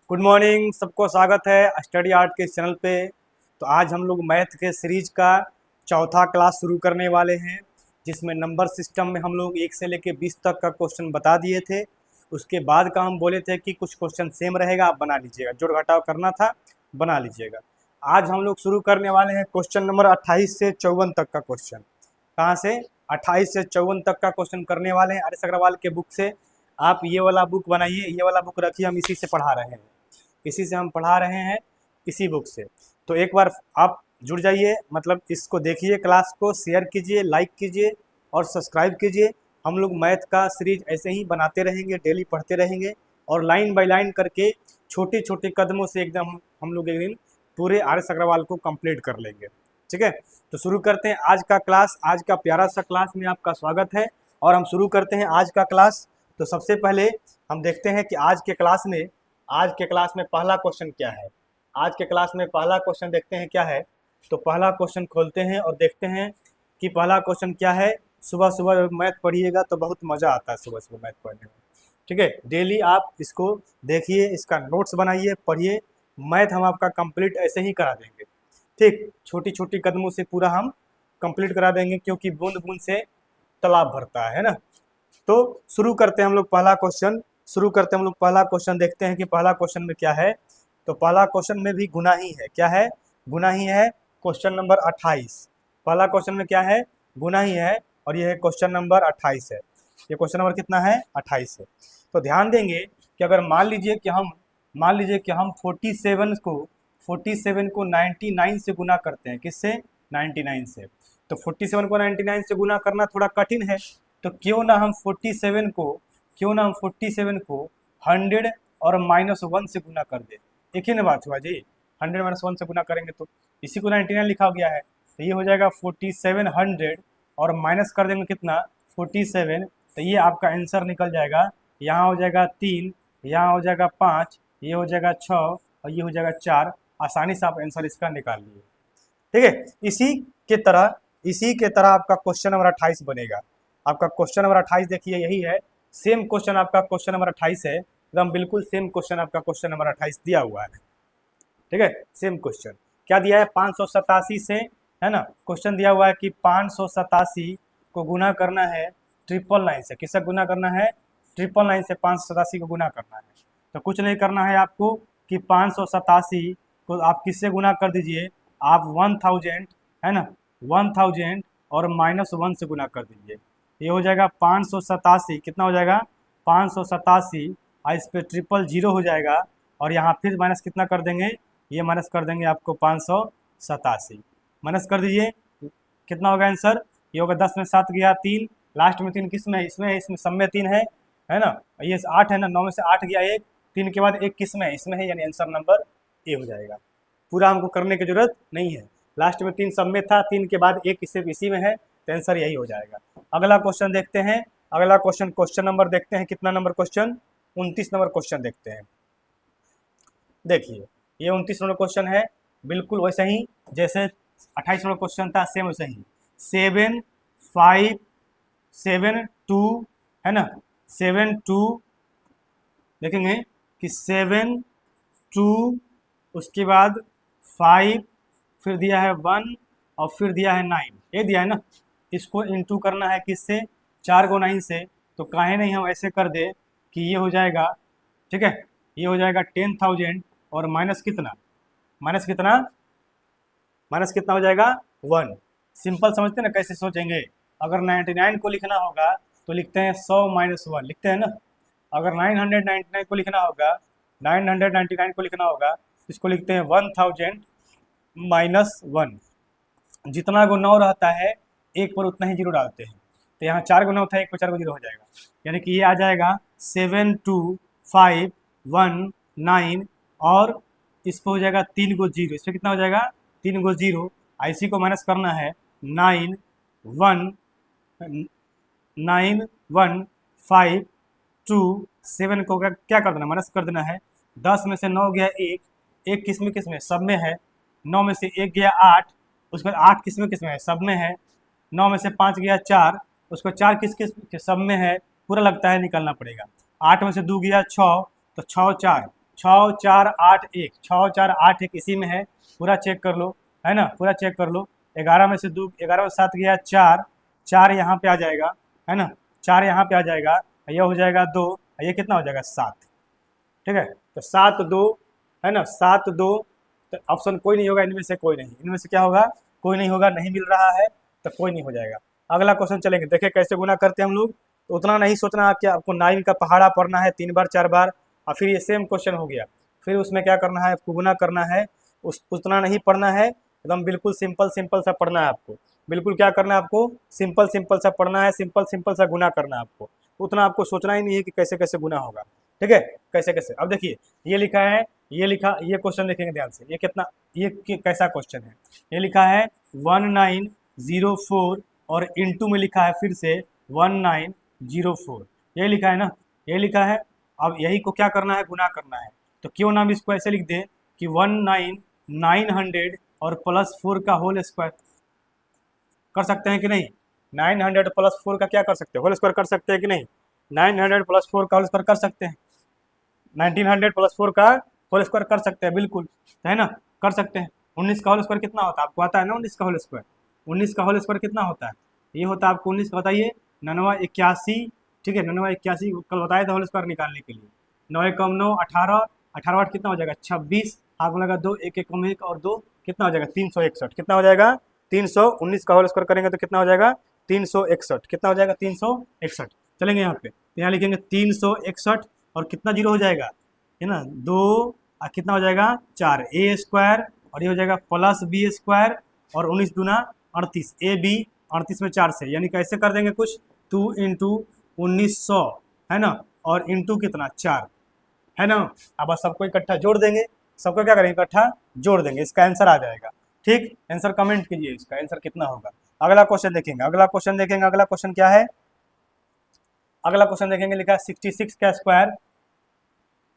Good morning, सबको स्वागत है स्टडी आर्ट के चैनल पे। तो आज हम लोग मैथ के सीरीज का चौथा क्लास शुरू करने वाले हैं, जिसमें नंबर सिस्टम में हम लोग 1 से लेकर 20 तक का क्वेश्चन बता दिए थे। उसके बाद का हम बोले थे कि कुछ क्वेश्चन सेम रहेगा, आप बना लीजिएगा, जोड़ घटाव करना था बना लीजिएगा। आज हम लोग शुरू करने वाले हैं क्वेश्चन नंबर 28 से 54 तक का क्वेश्चन। कहाँ से? 28 से 54 तक का क्वेश्चन करने वाले हैं आर.एस. अग्रवाल के बुक से। आप ये वाला बुक बनाइए, ये वाला बुक रखिए, हम इसी से पढ़ा रहे हैं, इसी से हम पढ़ा रहे हैं, इसी बुक से। तो एक बार आप जुड़ जाइए, मतलब इसको देखिए, क्लास को शेयर कीजिए, लाइक कीजिए और सब्सक्राइब कीजिए। हम लोग मैथ का सीरीज ऐसे ही बनाते रहेंगे, डेली पढ़ते रहेंगे और लाइन बाय लाइन करके छोटे छोटे कदमों से एकदम हम लोग एक दिन पूरे आर.एस. अग्रवाल को कंप्लीट कर लेंगे। ठीक है, तो शुरू करते हैं आज का क्लास। आज का प्यारा सा क्लास में आपका स्वागत है और हम शुरू करते हैं आज का क्लास। तो सबसे पहले हम देखते हैं कि आज के क्लास में पहला क्वेश्चन क्या है। आज के क्लास में पहला क्वेश्चन देखते हैं क्या है। तो पहला क्वेश्चन खोलते हैं और देखते हैं कि पहला क्वेश्चन क्या है। सुबह सुबह मैथ पढ़िएगा तो बहुत मज़ा आता है सुबह सुबह मैथ पढ़ने में। ठीक है, डेली आप इसको देखिए, इसका नोट्स बनाइए, पढ़िए। मैथ हम आपका कंप्लीट ऐसे ही करा देंगे। ठीक, छोटी छोटी कदमों से पूरा हम कंप्लीट करा देंगे, क्योंकि बूंद बूंद से तालाब भरता है ना। तो शुरू करते हैं हम लोग पहला क्वेश्चन। पहला क्वेश्चन देखते हैं कि पहला क्वेश्चन में क्या है। तो पहला क्वेश्चन में भी गुना ही है। क्या है? गुना ही है। Question number 28। पहला क्वेश्चन में क्या है? गुना ही है और ये है क्वेश्चन नंबर 28 है। ये क्वेश्चन नंबर कितना है? 28 है। तो ध्यान देंगे कि अगर मान लीजिए कि हम 47 को 99 से गुना करते हैं। किससे? 99 से। तो 47 को 99 से गुना करना थोड़ा कठिन है। तो क्यों ना हम 47 को 100 और -1 से गुना कर दे। एक ही ना बात हुआ जी, 100 -1 से गुना करेंगे तो इसी को 99 लिखा गया है। तो ये हो जाएगा 4700 और माइनस कर देंगे कितना? 47। तो ये आपका आंसर निकल जाएगा। यहाँ हो जाएगा 3, यहाँ हो जाएगा 5, ये हो जाएगा 6 और ये हो जाएगा 4। आसानी से आप आंसर इसका निकाल लिए। ठीक है, इसी के तरह आपका क्वेश्चन नंबर 28 बनेगा। आपका क्वेश्चन नंबर 28 देखिए, यही है। सेम क्वेश्चन आपका क्वेश्चन नंबर 28 है, एकदम बिल्कुल सेम क्वेश्चन आपका क्वेश्चन नंबर 28 दिया हुआ है। ठीक है, सेम क्वेश्चन क्या दिया है? 587 से, है ना। क्वेश्चन दिया हुआ है कि 587 को गुना करना है 999 से। किससे गुना करना है? 999 से 587 को गुना करना है। तो कुछ नहीं करना है आपको कि 587 को आप किससे गुना कर दीजिए? आप 1000, है ना, 1000 और -1 से गुना कर दीजिए। ये हो जाएगा 587। कितना हो जाएगा? 587 और इस पर 000 हो जाएगा और यहाँ फिर माइनस कितना कर देंगे? ये माइनस कर देंगे आपको 587। माइनस कर दीजिए, कितना होगा आंसर? ये होगा 10 में 7 गया 3, लास्ट में 3 किस में है? इसमें है, इसमें सब में 3 है ना। ये 8 है ना, 9 में से 8 गया 1, 3 के बाद 1 किस में है? इसमें है, यानी आंसर नंबर ए हो जाएगा। पूरा हमको करने की जरूरत नहीं है, लास्ट में 3 सब में था, 3 के बाद 1 सिर्फ इसी में है, तो आंसर यही हो जाएगा। अगला क्वेश्चन देखते हैं। अगला क्वेश्चन नंबर देखते हैं, कितना नंबर क्वेश्चन? 29 नंबर क्वेश्चन देखते हैं। देखिए, ये 29 नंबर क्वेश्चन है, बिल्कुल वैसे ही जैसे 28 नंबर क्वेश्चन था, सेम वैसे ही। 7 5 7 2, है ना, 7 2 देखेंगे कि 7 2, उसके बाद 5, फिर दिया है 1 और फिर दिया है 9। ये दिया है ना, इसको इंटू करना है किससे? 4 को 9 से। तो काहे नहीं हम ऐसे कर दे कि ये हो जाएगा, ठीक है, ये हो जाएगा 10,000 और माइनस कितना? माइनस कितना? माइनस कितना हो जाएगा? 1। सिंपल समझते हैं ना, कैसे सोचेंगे? अगर 99 को लिखना होगा तो लिखते हैं 100 -1, लिखते हैं ना। अगर 999 को लिखना होगा, 999 को लिखना होगा, इसको लिखते हैं 1000 -1। जितना को 9 रहता है, एक पर उतना ही जीरो डालते हैं। तो यहाँ 4 को 9 था, एक पर 4 को जीरो हो जाएगा, यानी कि ये आ जाएगा 7 2 5 1 9 और इस पर हो जाएगा 3 को 0। इस पर कितना हो जाएगा? 3 को 0। इसी को माइनस करना है 9 1 9 1 5 2 7 को क्या कर देना? माइनस कर देना है। 10 में से 9 गया 1, 1 किस में? सब में है। 9 में से 1 गया 8, उसके बाद 8 किस में है? सब में है। 9 में से 5 गया 4, उसको 4 किस सब में है? पूरा लगता है, निकालना पड़ेगा। 8 में से 2 गया 6, तो 6 4 6 4 8 1, 6 4 8 1 इसी में है, पूरा चेक कर लो, है ना, पूरा चेक कर लो। 11 में से 2, 11 में 7 गया 4, 4 यहाँ पे आ जाएगा, है ना, 4 यहाँ पे आ जाएगा, ये हो जाएगा 2, ये कितना हो जाएगा 7, ठीक है। तो 7 2, है ना, 7 2, तो ऑप्शन कोई नहीं होगा इनमें से, कोई नहीं, इनमें से क्या होगा, कोई नहीं होगा, नहीं मिल रहा है तो कोई नहीं हो जाएगा। अगला क्वेश्चन चलेंगे, देखें कैसे गुना करते हैं हम लोग। तो उतना नहीं सोचना कि आपको 9 का पहाड़ा पढ़ना है 3 बार 4 बार और फिर ये सेम क्वेश्चन हो गया, फिर उसमें क्या करना है, आपको गुना करना है, उतना नहीं पढ़ना है, एकदम बिल्कुल सिंपल सिंपल सा पढ़ना है आपको। बिल्कुल क्या करना है आपको, सिंपल सिंपल सा पढ़ना है, सिंपल सिंपल सा गुना करना है आपको। उतना आपको सोचना ही नहीं है कि कैसे कैसे गुना होगा, ठीक है, कैसे कैसे। अब देखिए ये लिखा है, ये लिखा, ये क्वेश्चन देखेंगे ध्यान से, ये कितना, ये कैसा क्वेश्चन है। ये लिखा है 1904 और इंटू में लिखा है फिर से 1904, ये लिखा है ना, ये लिखा है। अब यही को क्या करना है, गुना करना है। तो क्यों ना हम इसको ऐसे लिख दें कि 900 और प्लस 4 का होल स्क्वायर, कर सकते हैं कि नहीं, 900 प्लस 4 का क्या कर सकते हैं, होल स्क्वायर कर सकते हैं कि नहीं, 900 प्लस 4 का होल स्क्वायर कर सकते हैं, 1900 प्लस 4 का होल स्क्वायर कर सकते हैं, बिल्कुल, है ना, कर सकते हैं। 19 का होल स्क्वायर कितना होता है, आपको आता है ना 19 का होल स्क्वायर, 19 का होल स्क्वायर कितना होता है, ये होता है आपको 19 का बताइए 9981, ठीक है, 9981 कल बताया था होल स्क्वायर निकालने के लिए। 9 एकम 9, 18, 18 8 कितना हो जाएगा 26, हाथ में लगा 2, 1 एकम 1 और 2 कितना हो जाएगा 361, कितना हो जाएगा 319 का होल स्क्वायर करेंगे तो कितना हो जाएगा 361, कितना हो जाएगा 361। चलेंगे यहाँ पे, तो यहाँ लिखेंगे 361 और कितना जीरो हो जाएगा, है ना 2 और कितना हो जाएगा 4 ए स्क्वायर और ये हो जाएगा प्लस बी स्क्वायर और 19 दूना 38, ए बी 38 में 4 से, यानी कैसे कर देंगे कुछ 2 इंटू 1900, है ना, और इंटू कितना 4, है ना। अब सबको इकट्ठा जोड़ देंगे, सबको क्या करेंगे इकट्ठा जोड़ देंगे, इसका आंसर आ जाएगा, ठीक। आंसर कमेंट कीजिए, इसका आंसर कितना होगा। अगला क्वेश्चन देखेंगे, अगला क्वेश्चन देखेंगे, अगला क्वेश्चन क्या है, अगला क्वेश्चन देखेंगे, लिखा है 66 का स्क्वायर,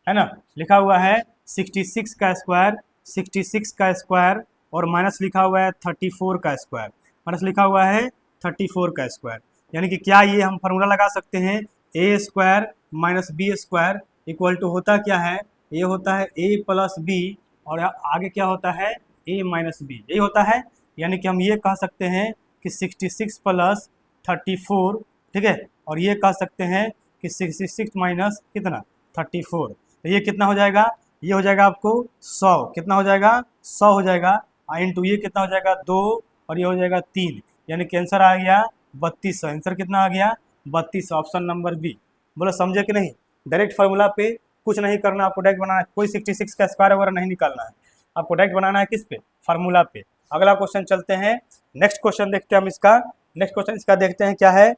है ना, लिखा हुआ है 66 का स्क्वायर, 66 का स्क्वायर और माइनस लिखा हुआ है 34 का स्क्वायर, माइनस लिखा हुआ है 34 का स्क्वायर, यानी कि क्या ये हम फार्मूला लगा सकते हैं, a square minus b square equal to होता क्या है, ये होता है ए प्लस बी और आगे क्या होता है ए माइनस बी, यही होता है। यानी कि हम ये कह सकते हैं कि 66 प्लस 34, ठीक है, और ये कह सकते हैं कि 66 माइनस कितना 34, तो ये कितना हो जाएगा, ये हो जाएगा आपको 100, कितना हो जाएगा 100 हो जाएगा, इंटू ये कितना हो जाएगा 2 और ये हो जाएगा 3, यानी कि आंसर आ गया 3200, आंसर कितना आ गया 3200, ऑप्शन नंबर बी। बोलो समझे कि नहीं, डायरेक्ट फार्मूला पे कुछ नहीं करना, आपको डायरेक्ट बनाना है, कोई 66 का स्क्वायर वगैरह नहीं निकालना है, आपको डायरेक्ट बनाना है किस पे, फार्मूला पे। अगला क्वेश्चन चलते हैं, नेक्स्ट क्वेश्चन देखते हैं हम इसका, नेक्स्ट क्वेश्चन इसका देखते हैं क्या है,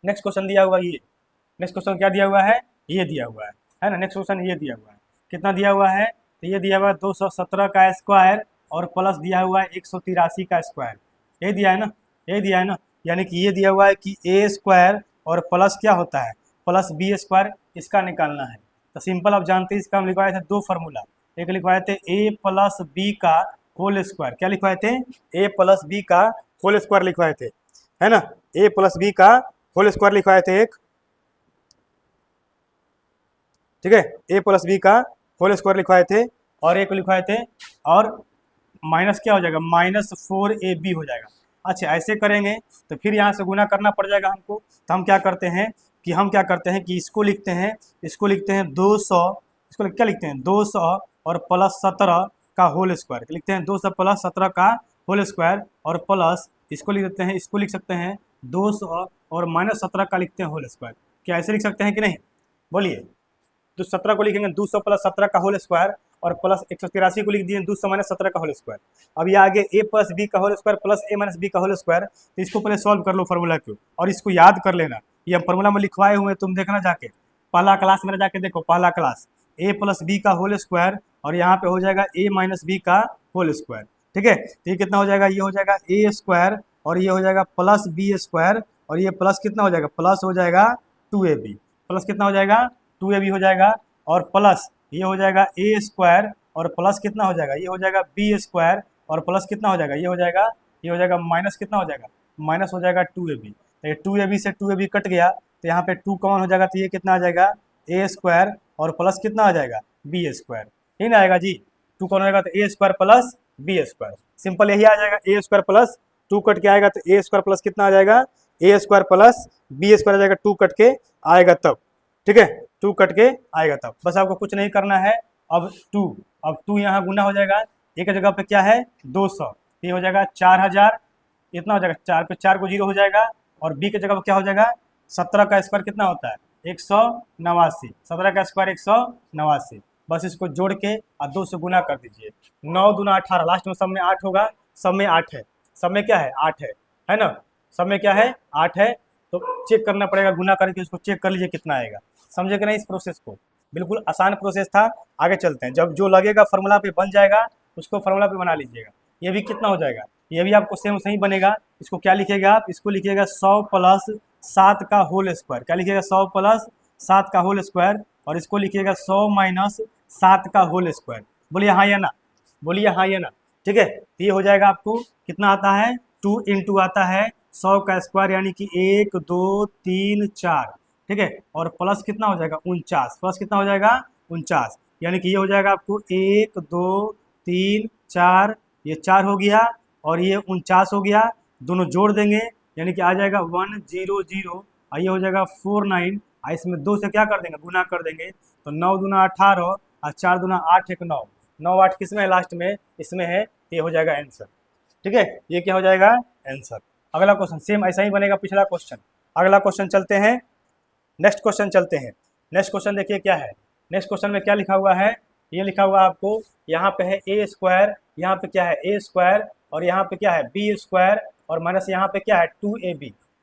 नेक्स्ट क्वेश्चन दिया हुआ ये, नेक्स्ट क्वेश्चन क्या दिया हुआ है, ये दिया हुआ है ना, नेक्स्ट क्वेश्चन ये दिया हुआ है, कितना दिया हुआ है, तो ये दिया हुआ है 217 का स्क्वायर और प्लस दिया हुआ है 183 का स्क्वायर, ये दिया है ना, ये दिया है ना, यानी कि ये दिया हुआ है कि ए स्क्वायर और प्लस क्या होता है प्लस बी स्क्वायर, इसका निकालना है। तो सिंपल आप जानते हैं, इसका हम लिखवाए थे दो फार्मूला, एक लिखवाए थे ए प्लस बी का होल स्क्वायर, क्या लिखवाए थे ए प्लस बी का होल स्क्वायर लिखवाए थे, है ना, ए प्लस बी का होल स्क्वायर लिखवाए थे एक, ठीक है, ए प्लस बी का होल स्क्वायर लिखवाए थे और एक लिखवाए थे और माइनस क्या हो जाएगा -4ab हो जाएगा। अच्छा ऐसे करेंगे तो फिर यहाँ से गुना करना पड़ जाएगा हमको, तो हम क्या करते हैं कि इसको लिखते हैं, 200, इसको क्या लिखते हैं 200 और प्लस 17 का होल स्क्वायर लिखते हैं, 200 प्लस 17 का होल स्क्वायर और प्लस इसको लिख देते हैं, इसको लिख सकते हैं 200 और -17 का लिखते हैं होल स्क्वायर। क्या ऐसे लिख सकते हैं कि नहीं, बोलिए। तो 17 को लिखेंगे 200 प्लस 17 का होल स्क्वायर और प्लस 183 को लिख दिए 200 माइनस 17 का होल स्क्वायर। अब ये आगे ए प्लस बी का होल स्क्वायर प्लस ए माइनस बी का होल स्क्वायर, तो इसको पहले सॉल्व कर लो फार्मूला को और इसको याद कर लेना, ये हम फार्मूला में लिखवाए हुए, तुम देखना जाके पहला क्लास में जाके देखो, पहला क्लास ए प्लस बी का होल स्क्वायर और यहाँ पे हो जाएगा ए माइनस बी का होल स्क्वायर, ठीक है। तो ये कितना हो जाएगा, ये हो जाएगा ए स्क्वायर और ये हो जाएगा प्लस बी स्क्वायर और ये प्लस कितना हो जाएगा, प्लस हो जाएगा 2ab, प्लस कितना हो जाएगा 2ab हो जाएगा और प्लस ये हो जाएगा ए स्क्वायर और प्लस कितना हो जाएगा, ये हो जाएगा बी स्क्वायर और प्लस कितना हो जाएगा, ये हो जाएगा माइनस कितना हो जाएगा, माइनस हो जाएगा 2ab। तो ये 2ab से 2ab कट गया तो यहाँ पे 2 कॉमन हो जाएगा, तो ये कितना आ जाएगा ए स्क्वायर और प्लस कितना आ जाएगा बी स्क्वायर, यही ना आएगा जी। 2 कौन आएगा तो a square plus B square, simple यही आ जाएगा। ए स्क्वायर प्लस 2 कट के आएगा तो ए स्क्वायर प्लस कितना आ जाएगा ए स्क्वायर प्लस बी स्क्वायर आ जाएगा, 2 कट के आएगा तब, ठीक है 2 कट के आएगा तब, बस आपको कुछ नहीं करना है। अब 2 यहाँ गुना हो जाएगा, एक जगह पे क्या है 200, ये हो जाएगा 4000, इतना हो जाएगा 4 पे 4 को 0 हो जाएगा, और बी की जगह पे क्या हो जाएगा 17 का स्क्वायर कितना होता है 189, 17 का स्क्वायर 189, बस इसको जोड़ के और 2 से गुना कर दीजिए। 9 दूना 18, लास्ट में सब में 8 होगा, सब में 8 है, सब में क्या है 8 है ना, सब में क्या है 8 है, तो चेक करना पड़ेगा गुना करके, उसको चेक कर लीजिए कितना आएगा। समझे कि नहीं इस प्रोसेस को, बिल्कुल आसान प्रोसेस था। आगे चलते हैं, जब जो लगेगा फार्मूला पे बन जाएगा उसको फार्मूला पे बना लीजिएगा। ये भी कितना हो जाएगा, ये भी आपको सेम सही बनेगा। इसको क्या लिखिएगा आप, इसको लिखिएगा 100 प्लस 7 का होल स्क्वायर, क्या लिखिएगा 100 प्लस 7 का होल स्क्वायर, और इसको लिखिएगा 100 माइनस 7 का होल स्क्वायर। बोलिए हाँ या ना, बोलिए हाँ या ना, ठीक है। तो ये हो जाएगा आपको कितना आता है 2 इंटू आता है 100 का स्क्वायर यानी कि 1 2 3 4, ठीक है, और प्लस कितना हो जाएगा 49, प्लस कितना हो जाएगा 49, यानी कि ये हो जाएगा आपको 1 2 3 4, ये 4 हो गया और ये 49 हो गया, दोनों जोड़ देंगे यानी कि आ जाएगा 100, और ये हो जाएगा 49, और इसमें 2 से क्या कर देंगे गुना कर देंगे, तो 9 दूना 18 और 4 दूना 8 1 9, 9 8 किस में है लास्ट में, इसमें है, ये हो जाएगा आंसर, ठीक है, ये क्या हो जाएगा आंसर। अगला क्वेश्चन सेम ऐसा ही बनेगा पिछला क्वेश्चन। अगला क्वेश्चन चलते हैं, नेक्स्ट क्वेश्चन चलते हैं। नेक्स्ट क्वेश्चन देखिए क्या है, नेक्स्ट क्वेश्चन में क्या लिखा हुआ है, ये लिखा हुआ है आपको, यहाँ पे है ए स्क्वायर, यहाँ पे क्या है ए स्क्वायर, और यहाँ पे क्या है बी स्क्वायर, और माइनस यहाँ पे क्या है 2ab,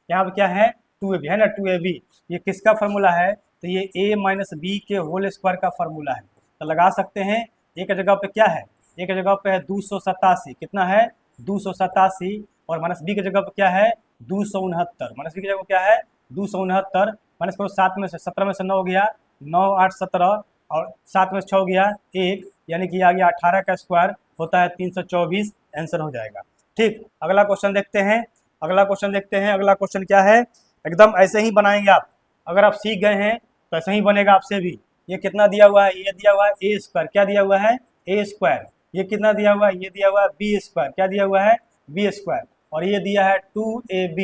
यहाँ पे क्या है 2ab है ना 2ab, ये किसका फार्मूला है, तो ये a माइनस बी के होल स्क्वायर का फार्मूला है। तो लगा सकते हैं, एक जगह पे क्या है, एक जगह पे है 287, कितना है 287, और माइनस बी की जगह पे क्या है 269, माइनस बी की जगह क्या है 269, माइनस करो 7 में से 17 में से 9 हो गया, 9 8 17, और 7 में से 6 हो गया 1, यानी कि आ गया 18 का स्क्वायर होता है 324, आंसर हो जाएगा। ठीक, अगला क्वेश्चन देखते हैं, अगला क्वेश्चन देखते हैं। अगला क्वेश्चन क्या है, एकदम ऐसे ही बनाएंगे आप, अगर आप सीख गए हैं तो ऐसे ही बनेगा आपसे भी। ये कितना दिया हुआ है, ये दिया हुआ है ए स्क्वायर, क्या दिया हुआ है ए स्क्वायर, ये कितना दिया हुआ है, ये दिया हुआ है बी स्क्वायर, क्या दिया हुआ है बी स्क्वायर, और ये दिया है 2ab,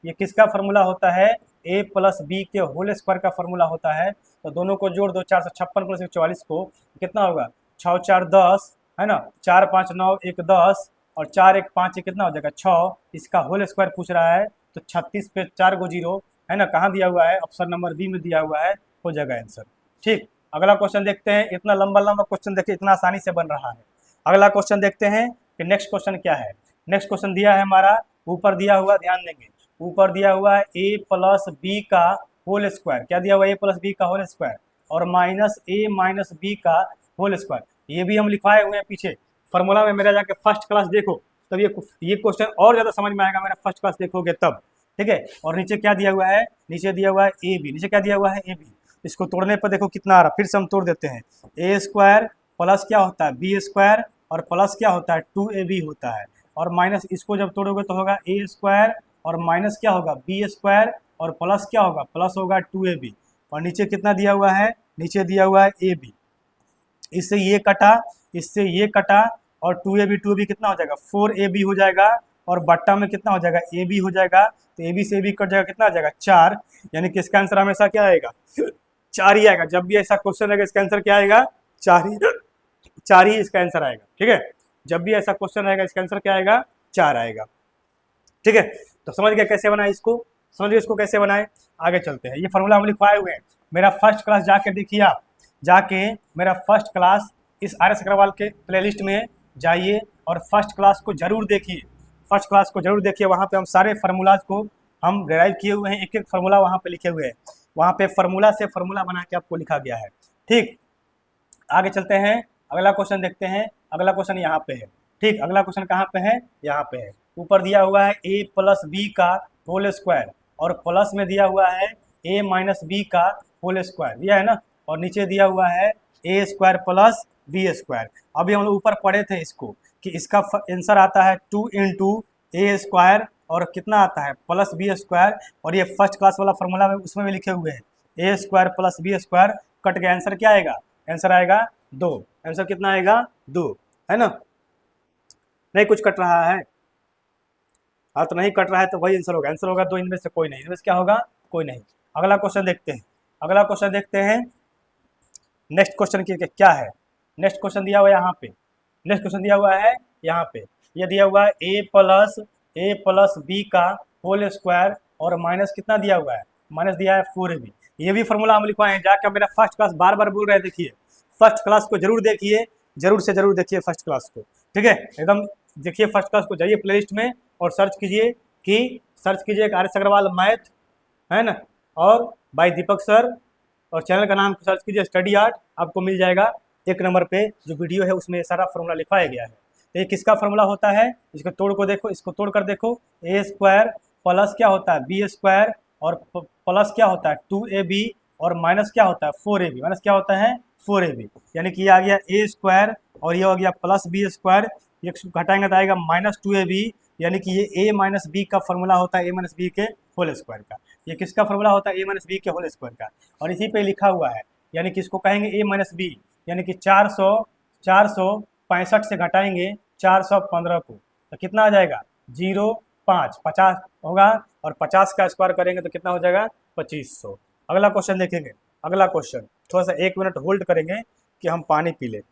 ये किसका फार्मूला होता है a प्लस बी के होल स्क्वायर का फार्मूला होता है। तो दोनों को जोड़ दो, 456 प्लस 44 को कितना होगा 6 4 10 है ना, 4 5 9 1 10, और 4 1 5 कितना हो जाएगा 6, इसका होल स्क्वायर पूछ रहा है, तो 36 पे 4 को 0 है ना, कहाँ दिया हुआ है ऑप्शन नंबर बी में दिया हुआ है, हो जाएगा आंसर। ठीक, अगला क्वेश्चन देखते हैं, इतना लंबा लंबा क्वेश्चन देखिए इतना आसानी से बन रहा है। अगला क्वेश्चन देखते हैं कि नेक्स्ट क्वेश्चन क्या है। नेक्स्ट क्वेश्चन दिया है हमारा, ऊपर दिया हुआ ध्यान देंगे, ऊपर दिया हुआ है a प्लस बी का होल स्क्वायर, क्या दिया हुआ है a प्लस बी का होल स्क्वायर, और माइनस a माइनस बी का होल स्क्वायर, ये भी हम लिखवाए हुए हैं पीछे फार्मूला में, मेरा जाके फर्स्ट क्लास देखो तब ये क्वेश्चन और ज़्यादा समझ में आएगा, मेरा फर्स्ट क्लास देखोगे तब, ठीक है। और नीचे क्या दिया हुआ है, नीचे दिया हुआ है ए बी, नीचे क्या दिया हुआ है ए बी, इसको तोड़ने पर देखो कितना आ रहा, फिर से हम तोड़ देते हैं, ए स्क्वायर प्लस क्या होता है बी स्क्वायर, और प्लस क्या होता है 2ab होता है, और माइनस इसको जब तोड़ोगे तो होगा ए स्क्वायर, और माइनस क्या होगा बी स्क्वायर, और प्लस क्या होगा प्लस होगा 2ab, और नीचे कितना दिया हुआ है, नीचे दिया हुआ है ए बी, इससे ये कटा, इससे ये कटा, और 2ab कितना हो जाएगा 4ab हो जाएगा, और बट्टा में कितना हो जाएगा ab हो जाएगा, तो ab से ab कट जाएगा, कितना आ जाएगा 4, यानी कि इसका आंसर हमेशा क्या आएगा 4 ही आएगा। जब भी ऐसा क्वेश्चन आएगा इसका आंसर क्या आएगा 4 ही इसका आंसर आएगा, ठीक है। जब भी ऐसा क्वेश्चन आएगा इसका आंसर क्या आएगा 4 आएगा, ठीक है। तो समझ गया कैसे बनाए इसको, समझ गए इसको कैसे बनाए। आगे चलते हैं, ये फार्मूला हम लिखवाए हुए हैं, मेरा फर्स्ट क्लास जाके देखिए आप, जाके मेरा फर्स्ट क्लास इस आर एस अग्रवाल के प्लेलिस्ट में जाइए और फर्स्ट क्लास को जरूर देखिए, फर्स्ट क्लास को जरूर देखिए, वहाँ पे हम सारे फार्मूलाज को हम डिराइव किए हुए हैं, एक एक फार्मूला वहाँ पे लिखे हुए हैं, वहाँ पे फार्मूला से फार्मूला बना के आपको लिखा गया है। ठीक, आगे चलते हैं, अगला क्वेश्चन देखते हैं। अगला क्वेश्चन यहाँ पे है, ठीक, अगला क्वेश्चन कहाँ पे है, यहाँ पे है। ऊपर दिया हुआ है a प्लस बी का होल स्क्वायर, और प्लस में दिया हुआ है a माइनस बी का होल स्क्वायर, दिया है ना, और नीचे दिया हुआ है a square plus B square. अभी हम लोग ऊपर पढ़े थे इसको कि इसका आंसर आता है 2 इंटू ए स्क्वायर, और कितना आता है प्लस बी स्क्वायर, और ये फर्स्ट क्लास वाला फार्मूला में उसमें भी लिखे हुए हैं a square plus B square cut गया, आंसर क्या आएगा, आंसर आएगा 2। आंसर कितना आएगा 2, है ना। नहीं कुछ कट रहा है, हाँ तो नहीं कट रहा है तो वही आंसर होगा, आंसर होगा 2 इनमें से कोई नहीं, इनमें से क्या होगा, कोई नहीं। अगला क्वेश्चन देखते हैं, अगला क्वेश्चन देखते हैं। नेक्स्ट क्वेश्चन क्या है, नेक्स्ट क्वेश्चन दिया हुआ है यहाँ पे, नेक्स्ट क्वेश्चन दिया हुआ है यहाँ पे, ये दिया हुआ है ए प्लस बी का होल स्क्वायर और माइनस कितना दिया हुआ है, माइनस दिया है 4ab। ये भी फॉर्मूला हम लिखवाए हैं, जाकर मेरा फर्स्ट क्लास बार बार बोल रहे हैं, देखिए फर्स्ट क्लास को जरूर देखिए, जरूर से जरूर देखिए फर्स्ट क्लास को, ठीक है, एकदम देखिए फर्स्ट क्लास को, जाइए प्लेलिस्ट में और सर्च कीजिए आर एस अग्रवाल मैथ, है ना, और बाय दीपक सर, और चैनल का नाम सर्च कीजिए स्टडी आर्ट, आपको मिल जाएगा। एक नंबर पे जो वीडियो है उसमें सारा फॉर्मूला लिखवाया गया है। तो ये किसका फॉर्मूला होता है, इसको तोड़ को देखो, इसको तोड़ कर देखो, ए स्क्वायर प्लस क्या होता है बी स्क्वायर और प्लस क्या होता है 2ab और माइनस क्या होता है 4ab, माइनस क्या होता है 4ab, यानी कि ये आ गया ए स्क्वायर और ये हो गया प्लस बी स्क्वायर, ये घटाएंगे तो आएगा माइनस 2ab, यानी कि ये ए माइनस बी का फॉर्मूला होता है ए माइनस बी के होल स्क्वायर का। ये किसका फॉर्मूला होता है ए माइनस बी के होल स्क्वायर का, और इसी पे लिखा हुआ है, यानी कि इसको कहेंगे ए माइनस बी, यानी कि 465 से घटाएंगे 415 को तो कितना आ जाएगा 0.5, 50 होगा, और 50 का स्क्वायर करेंगे तो कितना हो जाएगा 2500। अगला क्वेश्चन देखेंगे, अगला क्वेश्चन, थोड़ा सा 1 मिनट होल्ड करेंगे कि हम पानी पी लें,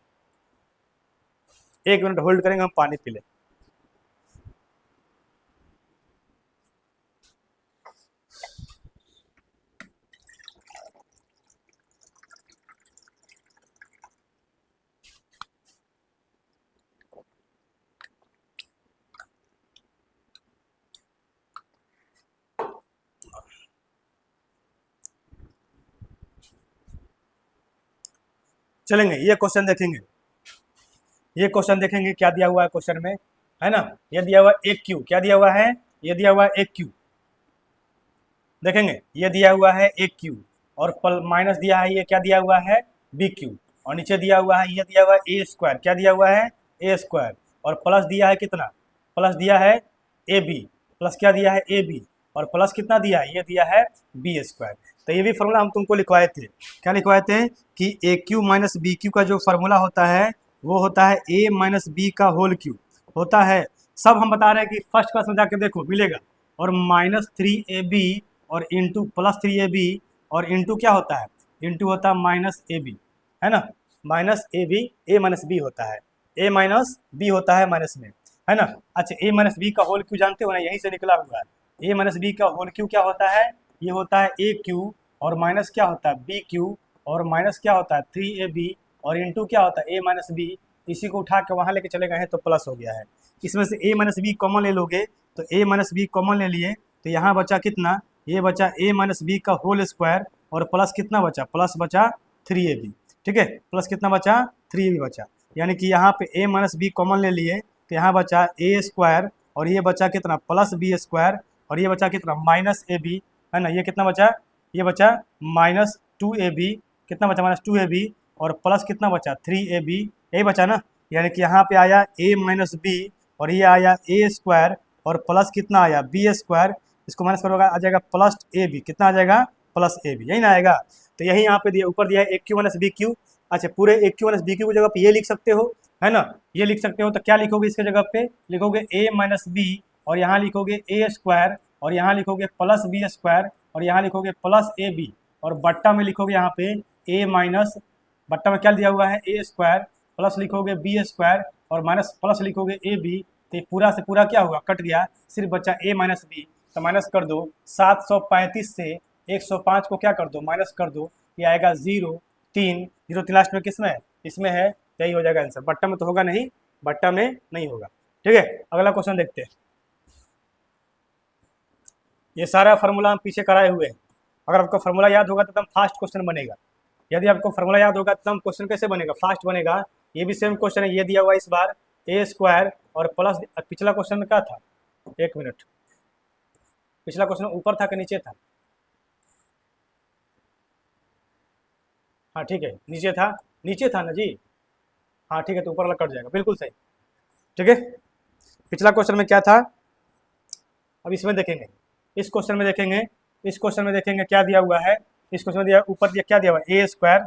1 मिनट होल्ड करेंगे, हम पानी पी लें। चलेंगे ये क्वेश्चन देखेंगे, ये क्वेश्चन देखेंगे क्या दिया हुआ है क्वेश्चन में, है ना, ये दिया हुआ है एक क्यू, क्या दिया हुआ है, ये दिया हुआ है एक क्यू, देखेंगे ये दिया हुआ है एक क्यू और माइनस दिया है, ये क्या दिया हुआ है बी क्यू, और नीचे दिया हुआ है, ये दिया हुआ है ए स्क्वायर, क्या दिया हुआ है ए स्क्वायर, और प्लस दिया है कितना, प्लस दिया है ए बी, प्लस क्या दिया है ए बी, और प्लस कितना दिया है, ये दिया है बी स्क्वायर। तो ये भी फॉर्मूला हम तुमको लिखवाए थे, क्या लिखवाए थे कि ए क्यू माइनस बी क्यू का जो फॉर्मूला होता है वो होता है ए माइनस बी का होल क्यू होता है, सब हम बता रहे हैं कि फर्स्ट क्लास में जाके देखो मिलेगा, और -3ab और इंटू +3ab और इंटू क्या होता है, इंटू होता है -ab, है ना, -ab, a माइनस बी होता है, a माइनस बी होता है माइनस में, है ना। अच्छा a माइनस बी का होल क्यू जानते हो ना, यहीं से निकला हुआ है, a माइनस बी का होल क्यू क्या होता है, ये होता है ए क्यू और माइनस क्या होता है बी क्यू और माइनस क्या होता है 3ab और इंटू क्या होता है a माइनस बी, इसी को उठा के वहाँ लेके चले गए हैं तो प्लस हो गया है। इसमें से a माइनस बी कॉमन ले लोगे तो a माइनस बी कॉमन ले लिए तो यहाँ बचा कितना, ये बचा a माइनस बी का होल स्क्वायर और प्लस कितना बचा, प्लस बचा 3ab, ठीक है, प्लस कितना बचा 3ab बचा, यानी कि यहाँ पे a माइनस बी कॉमन ले लिए तो यहाँ बचा a स्क्वायर और ये बचा कितना प्लस बी स्क्वायर और ये बचा कितना -ab, है ना, ये कितना बचा, ये बचा -2ab, कितना बचा -2ab और प्लस कितना बचा 3ab, यही बचा ना, यानी कि यहाँ पे आया a माइनस बी और ये आया a स्क्वायर और प्लस कितना आया b स्क्वायर, इसको माइनस करोगे आ जाएगा प्लस ab, कितना आ जाएगा प्लस ab, यही ना आएगा। तो यही यहाँ पे दिया, ऊपर दिया है ए क्यू माइनस बी क्यू, अच्छा पूरे ए क्यू माइनस बी क्यू की जगह पे ये लिख सकते हो, है ना, ये लिख सकते हो, तो क्या लिखोगे इसके जगह पे, लिखोगे a माइनस बी और यहाँ लिखोगे a स्क्वायर और यहाँ लिखोगे प्लस बी स्क्वायर और यहाँ लिखोगे प्लस ए बी और बट्टा में लिखोगे यहाँ पे a माइनस, बट्टा में क्या दिया हुआ है a स्क्वायर प्लस लिखोगे b स्क्वायर और माइनस प्लस लिखोगे ए बी, तो पूरा से पूरा क्या हुआ कट गया, सिर्फ बचा a माइनस बी, तो माइनस कर दो 735 से 105 को क्या कर दो माइनस कर दो, ये आएगा 0 3 लास्ट में किसमें है, इसमें है, यही हो जाएगा आंसर। बट्टा में तो होगा नहीं, बट्टा में नहीं होगा, ठीक है। अगला क्वेश्चन देखते हैं, ये सारा फार्मूला हम पीछे कराए हुए हैं, अगर आपको फार्मूला याद होगा तो एकदम फास्ट क्वेश्चन बनेगा, यदि आपको फार्मूला याद होगा तो क्वेश्चन कैसे बनेगा, फास्ट बनेगा। ये भी सेम क्वेश्चन है, ये दिया हुआ इस बार ए स्क्वायर और प्लस, पिछला क्वेश्चन में क्या था, 1 मिनट, पिछला क्वेश्चन ऊपर था कि नीचे था, हाँ ठीक है नीचे था, नीचे था ना जी, हाँ ठीक है, तो ऊपर वाला कट जाएगा, बिल्कुल सही, ठीक है। पिछला क्वेश्चन में क्या था, अब इसमें देखेंगे, इस क्वेश्चन में देखेंगे, इस क्वेश्चन में देखेंगे क्या दिया हुआ है, इस क्वेश्चन में दिया ऊपर दिया क्या दिया हुआ है ए स्क्वायर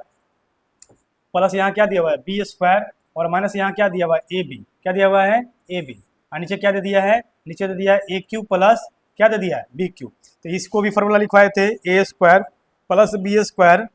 प्लस यहाँ क्या दिया हुआ है बी स्क्वायर, और माइनस यहाँ क्या दिया हुआ है ए बी, क्या दिया हुआ है ए बी, और नीचे क्या दे दिया है, नीचे दे दिया है ए क्यू प्लस क्या दे दिया है बी क्यू। तो इसको भी फॉर्मूला लिखवाए थे a square plus B square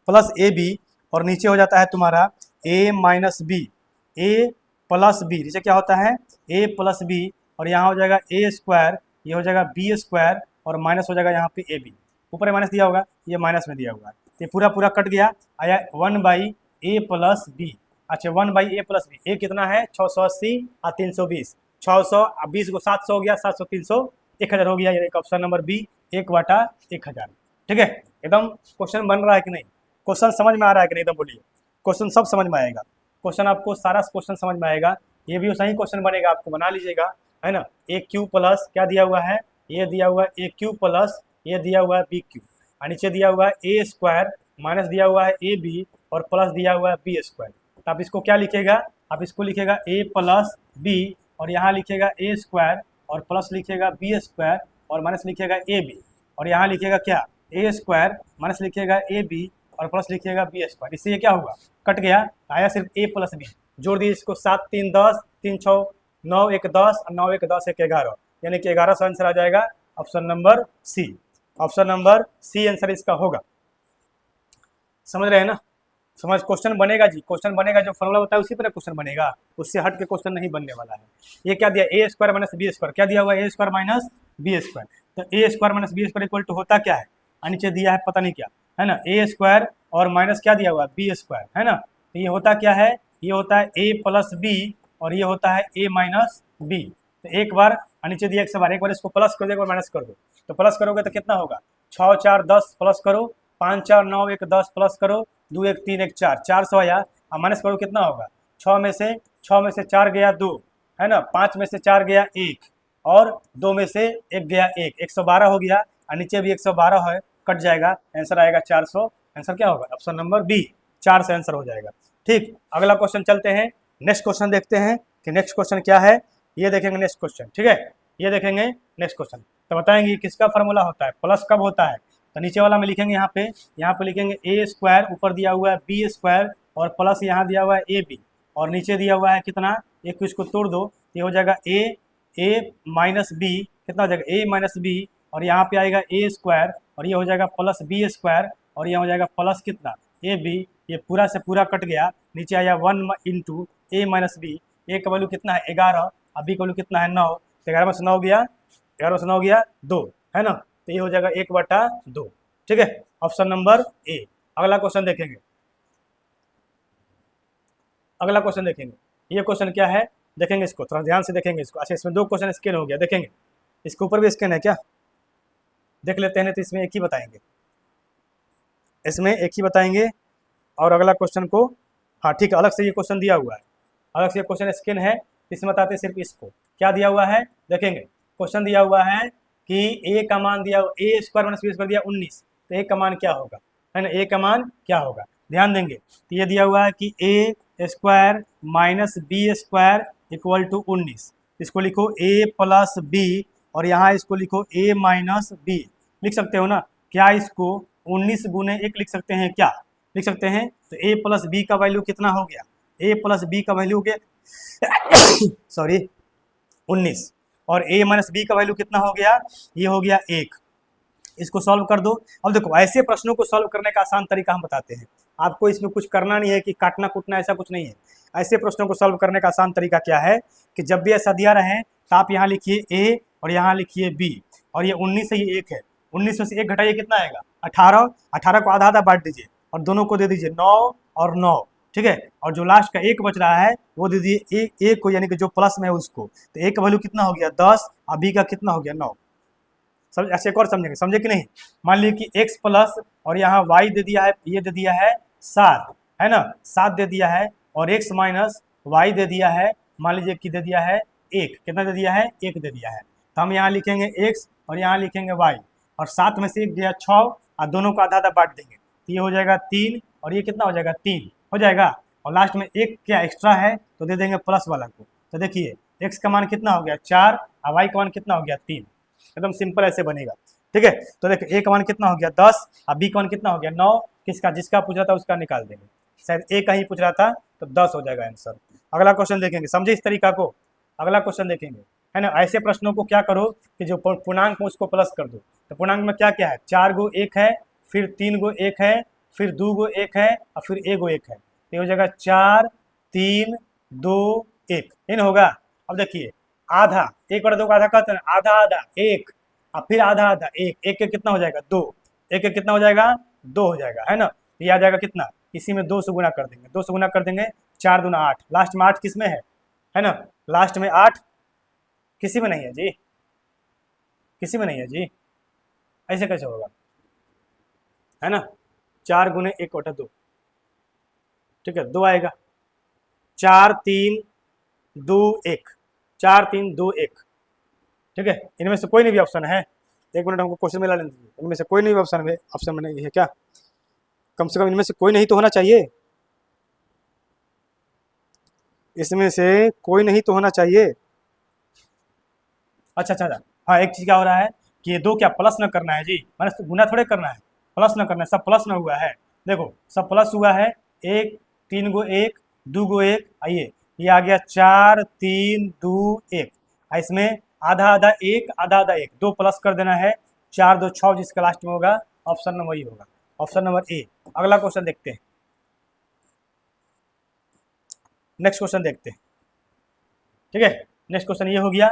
plus a b, और नीचे हो जाता है तुम्हारा a minus b, a plus b, नीचे क्या होता है ए प्लस बी, और यहाँ हो जाएगा ए स्क्वायर, ये हो जाएगा बी स्क्वायर, और माइनस हो जाएगा यहाँ पे ए बी, ऊपर माइनस दिया होगा, ये माइनस में दिया हुआ है, ये पूरा पूरा कट गया, आया 1/a प्लस बी। अच्छा 1/a प्लस बी, ए कितना है 680 और 320, 620 को 700 हो गया, 700 300 1000 हो गया, यानी ऑप्शन नंबर बी 1/1000। ठीक है, एकदम क्वेश्चन बन रहा है कि नहीं, क्वेश्चन समझ में आ रहा है कि नहीं, एकदम बोलिए, क्वेश्चन सब समझ में आएगा, क्वेश्चन आपको सारा क्वेश्चन समझ में आएगा, ये भी सही क्वेश्चन बनेगा, आपको बना लीजिएगा, है ना। ए क्यू प्लस क्या दिया हुआ है, ये दिया हुआ है ए क्यू प्लस ये दिया हुआ है बी क्यू, और नीचे दिया हुआ है ए स्क्वायर माइनस दिया हुआ है ए बी और प्लस दिया हुआ है बी स्क्वायर। तो आप इसको क्या लिखेगा, आप इसको लिखेगा ए प्लस बी, और यहाँ लिखेगा ए स्क्वायर और प्लस लिखेगा बी स्क्वायर और माइनस लिखेगा ए बी, और यहाँ लिखेगा क्या ए स्क्वायर माइनस लिखेगा ए बी और प्लस लिखिएगा बी स्क्वायर। इससे ये क्या हुआ, कट गया, आया सिर्फ ए प्लस बी, जोड़ दिए इसको 7 3 10, 3 6 9 1 10 और 9 1 10 1 11, यानी कि 1100 आंसर आ जाएगा option number C. Option number C answer इसका होगा। समझ रहे हैं ना, समझ, क्वेश्चन बनेगा जी, क्वेश्चन बनेगा, जो फॉर्मूला होता है उसी पर क्वेश्चन बनेगा, उससे हट के क्वेश्चन नहीं बनने वाला है। ये क्या दिया a square minus b square, क्या दिया हुआ है a square minus b square, तो a square minus b square equal to होता क्या है, नीचे दिया है पता नहीं क्या, है ना, ए स्क्वायर और माइनस क्या दिया हुआ है बी स्क्वायर, है ना, तो ये होता क्या है, ये होता है ए प्लस बी और ये होता है ए माइनस बी। तो एक बार नीचे दिया एक बार इसको प्लस कर दो, एक बार माइनस कर दो, तो प्लस करोगे तो कितना होगा 6 4 10 प्लस करो, 5 4 9 1 10 प्लस करो, 2 1 3 1 4, 400 आया, और माइनस करो कितना होगा 6 में से 4 गया 2, है ना, 5 में से 4 गया 1 और 2 में से 1 गया 1, 112 हो गया, और नीचे भी 112 है, कट जाएगा, आंसर आएगा 400। आंसर क्या होगा ऑप्शन नंबर बी, 4 से आंसर हो जाएगा। ठीक, अगला क्वेश्चन चलते हैं, नेक्स्ट क्वेश्चन देखते हैं कि नेक्स्ट क्वेश्चन क्या है, ये देखेंगे नेक्स्ट क्वेश्चन। ठीक है, ये देखेंगे नेक्स्ट क्वेश्चन, तो बताएंगे किसका फार्मूला होता है, प्लस कब होता है, तो नीचे वाला में लिखेंगे, यहाँ पे लिखेंगे ए स्क्वायर, ऊपर दिया हुआ है बी स्क्वायर और प्लस यहाँ दिया हुआ है ए बी, और नीचे दिया हुआ है कितना, एक को इसको तोड़ दो, ये हो जाएगा ए माइनस बी, कितना हो जाएगा ए माइनस बी, और यहाँ पे आएगा ए स्क्वायर और ये हो जाएगा प्लस बी स्क्वायर, और ये हो जाएगा प्लस कितना ए बी, ये पूरा से पूरा कट गया, नीचे आया 1 इंटू ए माइनस बी, ए का वैल्यू कितना है 11 और बी का वैल्यू कितना है 9, तो 11 में से 9 गया, 11 में से 9 गया 2, है ना, तो ये हो जाएगा 1/2। ठीक है, ऑप्शन नंबर ए। अगला क्वेश्चन देखेंगे, अगला क्वेश्चन देखेंगे, ये क्वेश्चन क्या है देखेंगे, इसको थोड़ा ध्यान से देखेंगे इसको। अच्छा, इसमें 2 क्वेश्चन स्कैन हो गया, देखेंगे इसके ऊपर भी स्कैन है क्या, देख लेते हैं, तो इसमें एक ही बताएंगे, इसमें एक ही बताएंगे, और अगला क्वेश्चन को, हाँ ठीक है, अलग से ये क्वेश्चन दिया हुआ है, अलग से ये क्वेश्चन स्कैन है, इसमें बताते हैं सिर्फ इसको क्या दिया हुआ है। देखेंगे क्वेश्चन दिया हुआ है कि ए का मान दिया, a square minus b square दिया 19, तो ए का मान क्या होगा, है ना, ए का मान क्या होगा, ध्यान देंगे। तो ये दिया हुआ है कि a square minus b square equal to 19, इसको लिखो ए प्लस बी और यहाँ इसको लिखो ए माइनस बी, लिख सकते हो ना, क्या इसको 19 गुने 1 लिख सकते हैं, क्या लिख सकते हैं, तो ए प्लस बी का वैल्यू कितना हो गया, ए प्लस बी का वैल्यू हो गया सॉरी 19, और ए माइनस बी का वैल्यू कितना हो गया, ये हो गया 1। इसको सॉल्व कर दो। अब देखो, ऐसे प्रश्नों को सॉल्व करने का आसान तरीका हम बताते हैं, आपको इसमें कुछ करना नहीं है कि काटना कुटना, ऐसा कुछ नहीं है। ऐसे प्रश्नों को सॉल्व करने का आसान तरीका क्या है कि जब भी ऐसा दिया रहे तो आप यहाँ लिखिए ए और यहाँ लिखिए बी, और ये 19 से ये 1 है, 19 में से 1 घटाइए कितना आएगा 18, 18 को आधा आधा बांट दीजिए और दोनों को दे दीजिए 9 और 9, ठीक है, और जो लास्ट का 1 बच रहा है वो दे दीजिए एक को, यानी कि जो प्लस में है उसको, तो ए का वैल्यू कितना हो गया 10 और बी का कितना हो गया 9। समझ, ऐसे एक और समझेंगे, समझे कि नहीं। मान लीजिए कि x प्लस और यहाँ y दे दिया है, ये दे दिया है 7, है ना, 7 दे दिया है, और x माइनस y दे दिया है, मान लीजिए कि दे दिया है 1, कितना दे दिया है 1 दे दिया है, तो हम यहाँ लिखेंगे x और यहाँ लिखेंगे y, और 7 में से 1 गया 6 और दोनों को आधा आधा बांट देंगे, तो ये हो जाएगा 3 और ये कितना हो जाएगा 3 हो जाएगा, और लास्ट में 1 क्या एक्स्ट्रा है तो दे देंगे प्लस वाला को। तो देखिए x का मान कितना हो गया 4 और y का मान कितना हो गया 3, एकदम सिंपल ऐसे बनेगा। ठीक है, तो देखिए ए का मान कितना हो गया 10 और बी का मान कितना हो गया 9, किसका, जिसका पूछा था उसका निकाल देंगे। शायद ए का ही पूछ रहा था, तो 10 हो जाएगा आंसर। अगला क्वेश्चन देखेंगे, समझे इस तरीका को। अगला क्वेश्चन देखेंगे, है ना। ऐसे प्रश्नों को क्या करो कि जो पूर्णांक में उसको प्लस कर दो। तो पूर्णांक में क्या क्या है, 4 गो 1 है, फिर 3 गो 1 है, फिर 2 गो 1 है, और फिर 1 गो 1 है। तो ये हो जाएगा 4 3 2 1, ये ना होगा। अब देखिए आधा, 1/2 का आधा कहते हैं, आधा आधा 1, और फिर आधा आधा 1, 1 के कितना हो जाएगा 2, 1 के कितना हो जाएगा 2 हो जाएगा, है ना। ये आ जाएगा कितना, इसी में 2 से गुना कर देंगे, 2 से गुना कर देंगे, 4 दूना 8, लास्ट में 8 किस में है ना, लास्ट में 8 किसी में नहीं है जी, किसी में नहीं है जी, ऐसे कैसे होगा, है ना। 4 गुने 1/2, ठीक है, 2 आएगा, 4 3 2 1, 4 3 2 1, ठीक है। इनमें से कोई नहीं भी ऑप्शन है, 1 मिनट हमको क्वेश्चन में ला लेने दीजिए। इनमें से कोई नहीं भी ऑप्शन में नहीं है क्या, कम से कम इनमें से कोई नहीं तो होना चाहिए, इसमें से कोई नहीं तो होना चाहिए। अच्छा अच्छा अच्छा, हाँ एक चीज क्या हो रहा है कि ये 2 क्या प्लस न करना है जी, मैंने गुना थोड़े करना है, प्लस न करना है, सब प्लस न हुआ है, देखो सब प्लस हुआ है, 1 3 गो 1 2 गो 1, आइए ये आ गया 4 3 2 1, इसमें आधा आधा 1 आधा आधा 1, 2 प्लस कर देना है, 4 2 6, जिसका लास्ट में होगा ऑप्शन नंबर ये होगा, ऑप्शन नंबर ए। अगला क्वेश्चन देखते हैं, नेक्स्ट क्वेश्चन देखते हैं, ठीक है। नेक्स्ट क्वेश्चन ये हो गया,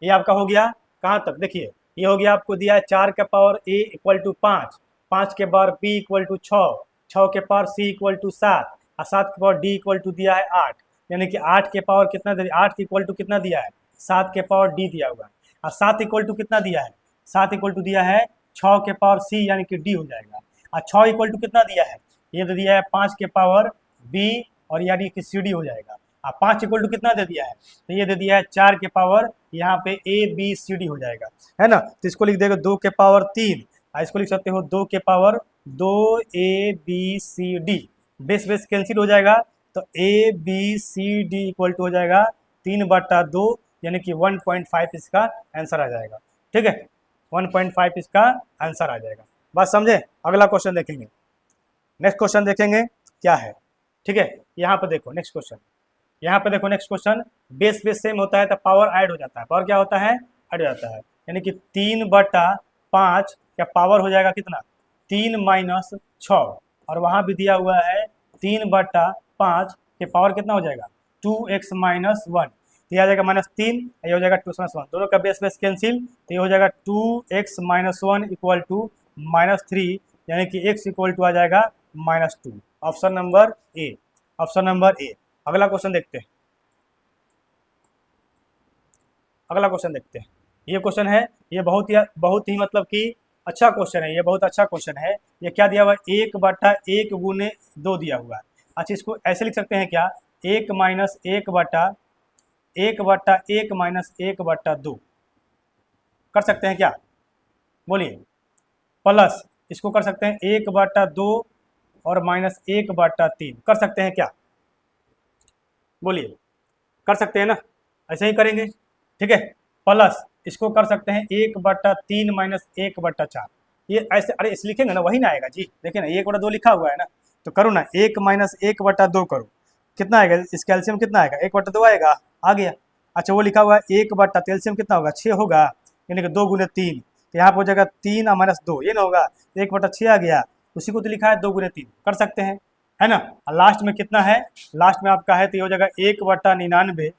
ये आपका हो गया कहाँ तक, देखिए ये हो गया, आपको दिया है 4 के पावर a इक्वल टू 5, 5 के पावर b इक्वल टू 6, 6 के पावर c इक्वल टू 7, और 7 के पावर d इक्वल टू दिया है 8, यानी कि 8 के पावर कितना दिया, 8 इक्वल टू कितना दिया है, 7 के पावर d दिया हुआ है, और 7 इक्वल टू कितना दिया है, 7 इक्वल टू दिया है 6 के पावर c, यानी कि d हो जाएगा, और 6 इक्वल टू कितना दिया है, ये तो दिया है 5 के पावर b, और यानी कि सी डी हो जाएगा। अब 5 इक्वल टू कितना दे दिया है, तो ये दे दिया है 4 के पावर, यहाँ पे ए बी सी डी हो जाएगा, है ना। तो इसको लिख देगा 2 के पावर 3, इसको लिख सकते हो 2 के power 2 A B C D, base base cancel हो जाएगा, तो A B C D equal to हो जाएगा 3/2, यानी कि 1.5 इसका आंसर आ जाएगा, ठीक है, 1.5 इसका आंसर आ जाएगा। बात समझे। अगला क्वेश्चन देखेंगे, नेक्स्ट क्वेश्चन देखेंगे क्या है, ठीक है। यहाँ पे देखो नेक्स्ट क्वेश्चन, यहाँ पे देखो next question, base base same होता है तो पावर ऐड हो जाता है, पावर क्या होता है, ऐड हो जाता है, यानी कि 3/5 का पावर हो जाएगा कितना, 3 - 6, और वहाँ भी दिया हुआ है 3/5 के पावर कितना हो जाएगा 2x - 1, तो ये आ जाएगा -3, ये हो जाएगा 2 - 1, दोनों का बेस बेस कैंसिल, तो ये हो जाएगा 2x - 1 इक्वल टू -3, यानी कि x इक्वल टू आ जाएगा -2, option number A, option number A. अगला क्वेश्चन देखते हैं, अगला क्वेश्चन देखते हैं, ये क्वेश्चन है, ये बहुत ही मतलब कि अच्छा क्वेश्चन है, ये बहुत अच्छा क्वेश्चन है। ये क्या दिया हुआ है, 1/1 गुने 2 दिया हुआ है। अच्छा इसको ऐसे लिख सकते हैं क्या, 1 - 1/1 - 1/2 कर सकते हैं क्या, बोलिए, प्लस इसको कर सकते हैं 1/2 और -1/3 कर सकते हैं क्या, बोलिए, कर सकते हैं ना, ऐसे ही करेंगे, ठीक है। प्लस इसको कर सकते हैं 1/3 - 1/4, ये ऐसे, अरे इस लिखेंगे ना वही ना आएगा जी, देखिए ना 1/2 लिखा हुआ है ना, तो करो ना 1 - 1/2 करो, कितना आएगा, इस कैल्शियम कितना आएगा 1/2 आएगा, आ गया। अच्छा वो लिखा हुआ है 1/, कैल्शियम कितना होगा 6 होगा, यानी कि 2 × 3, तो यहाँ पर हो जाएगा 3 - 2, ये ना होगा, 1/6 आ गया, उसी को तो लिखा है 2 × 3, कर सकते हैं, है ना। लास्ट में कितना है, लास्ट में आपका है तो ये हो जाएगा 1/99 -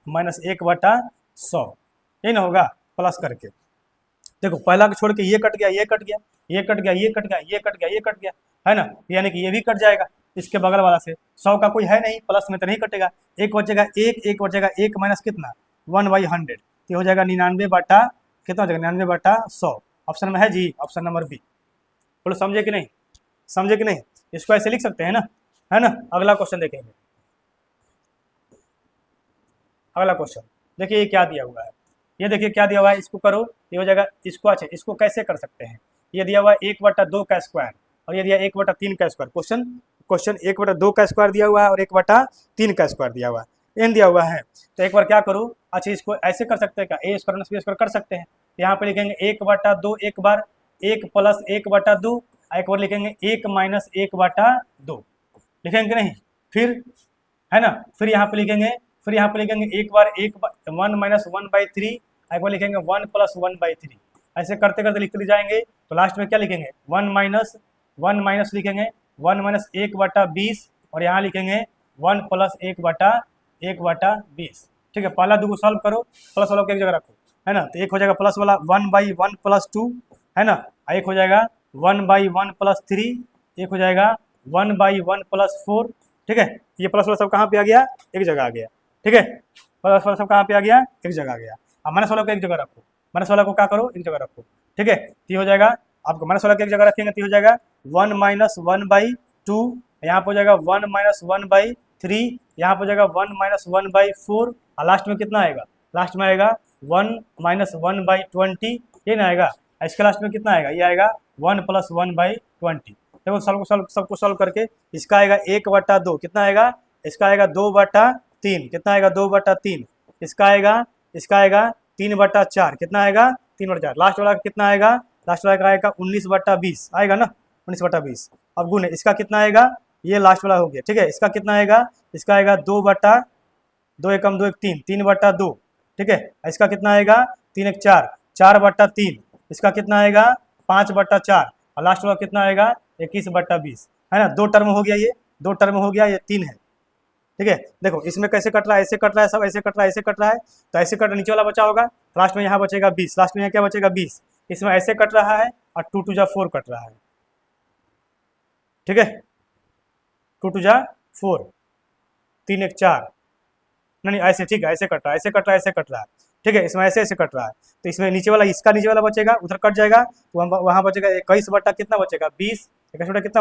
1/100, ये ना होगा, प्लस करके देखो पहला को छोड़ के ये कट गया, ये कट गया, ये कट गया, ये कट गया, ये कट गया, ये कट गया, है ना, यानी कि ये भी कट जाएगा इसके बगल वाला से, 100 का कोई है नहीं, प्लस में तो नहीं कटेगा, एक बचेगा, एक बचेगा, 1 माइनस कितना 1/100, तो हो जाएगा 99 बटा कितना हो जाएगा 99/100, ऑप्शन में है जी, ऑप्शन नंबर बी। बोलो समझे कि नहीं, समझे कि नहीं, इसको ऐसे लिख सकते हैं ना, है ना। अगला क्वेश्चन देखेंगे, अगला क्वेश्चन देखिए ये क्या दिया हुआ है, ये देखिए क्या दिया हुआ है, इसको करो, ये हो जाएगा, इसको अच्छा इसको कैसे कर सकते हैं, ये दिया हुआ है 1/2 का स्क्वायर, और ये दिया 1/3 का स्क्वायर, क्वेश्चन 1/2 का स्क्वायर दिया हुआ है और 1/3 का स्क्वायर दिया हुआ है, एन दिया हुआ है, तो एक बार क्या करो, अच्छा इसको ऐसे कर सकते हैं क्या, ए स्क्वायर बी स्क्वायर कर सकते हैं, यहाँ पे लिखेंगे 1/2 एक बार, 1 + 1/2, एक बार लिखेंगे 1 - 1/2, लिखेंगे नहीं, फिर है ना, फिर यहाँ पे लिखेंगे, फिर यहाँ पे लिखेंगे एक बार 1 - 1/3, एक बार लिखेंगे 1 + 1/3, ऐसे करते करते लिखते जाएंगे। तो लास्ट में क्या लिखेंगे, 1 - 1 लिखेंगे, 1 - 1/20, और यहाँ लिखेंगे 1 + 1/20। ठीक है, पहला दो सॉल्व करो, प्लस वाला को एक जगह रखो, है ना। तो एक हो जाएगा प्लस वाला 1/1 + 2, है ना, एक हो जाएगा 1/1 + 3, एक हो जाएगा 1/1 + 4। ठीक है, ये प्लस वाला सब कहाँ पे आ गया, एक जगह आ गया। ठीक है, प्लस वाला सब कहाँ पे आ गया, एक जगह आ गया। अब माइनस वाला को एक जगह रखो, माइनस वाला को क्या करो, एक जगह रखो। ठीक है, तो ये हो जाएगा, आपको माइनस वाला को एक जगह रखेंगे तो हो जाएगा 1 - 1/2, यहाँ पर हो जाएगा 1 - 1/3, यहाँ पर हो जाएगा 1 - 1/4, और लास्ट में कितना आएगा, लास्ट में आएगा 1 - 1/20, ये ना आएगा। इसके लास्ट में कितना आएगा, ये आएगा 1 + 1/20। देखो सबको सॉल्व करके इसका आएगा 1/2, कितना आएगा, इसका आएगा 2/3, कितना आएगा 2/3, इसका आएगा 3/4, कितना आएगा 3/4, लास्ट वाला कितना आएगा, लास्ट वाला का आएगा 19/20 आएगा ना, 19/20। अब गुण इसका कितना आएगा, ये लास्ट वाला हो गया। ठीक है, इसका कितना आएगा, इसका आएगा 2 एकम 2 एक 3, 3/2। ठीक है, इसका कितना आएगा 3 एक 4, 4/3, इसका कितना आएगा 5/4, और लास्ट वाला कितना आएगा 21/20, है ना। 2 टर्म हो गया, ये 2 टर्म हो गया, ये 3 है। ठीक है, देखो इसमें कैसे कट रहा है, ऐसे कट रहा है, सब ऐसे कट रहा है, ऐसे कट रहा है, तो ऐसे कट नीचे वाला बचा होगा, लास्ट में यहाँ बचेगा 20, लास्ट में यहाँ क्या बचेगा 20, इसमें ऐसे कट रहा है, और 2 × 4 कट रहा है। ठीक है, 2 × 4, 3 एक 4, नहीं ऐसे, ठीक है, ऐसे कट रहा है, ऐसे कट रहा है, ऐसे कट रहा है। ठीक है, इसमें ऐसे ऐसे कट रहा है, तो इसमें नीचे वाला, इसका नीचे वाला बचेगा, उधर कट जाएगा, तो वहाँ बचेगा 21 बटा कितना बचेगा 20, 21 बटा कितना